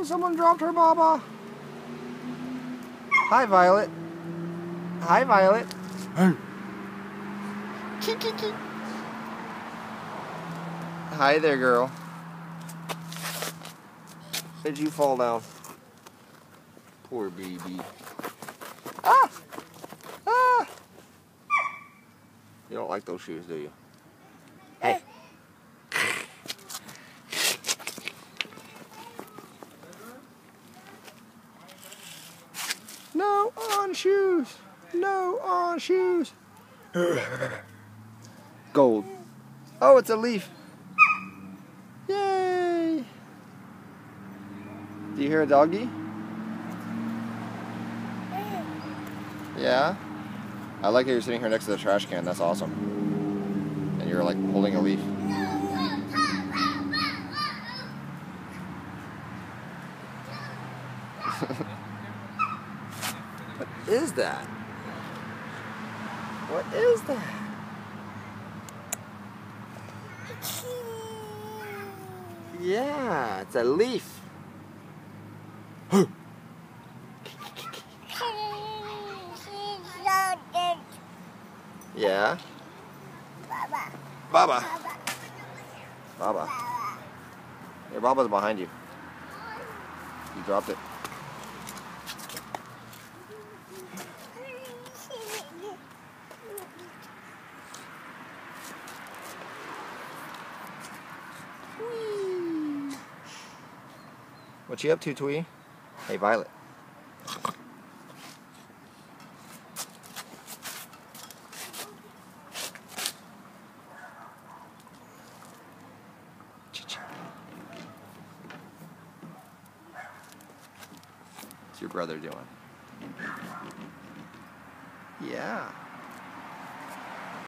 someone dropped her baba. Hi, Violet. Hi, Violet. Hi there, girl. Did you fall down? Poor baby. Ah! Ah! You don't like those shoes, do you? Hey. No on shoes. No on shoes. Gold. Oh, it's a leaf. Yay! Do you hear a doggy? Yeah? I like that you're sitting here next to the trash can. That's awesome. And you're like holding a leaf. What is that? What is that? Yeah, it's a leaf. Yeah? Baba. Baba. Baba. Your Baba's behind you. You dropped it. What you up to, Twee? Hey, Violet. What's your brother doing? Yeah.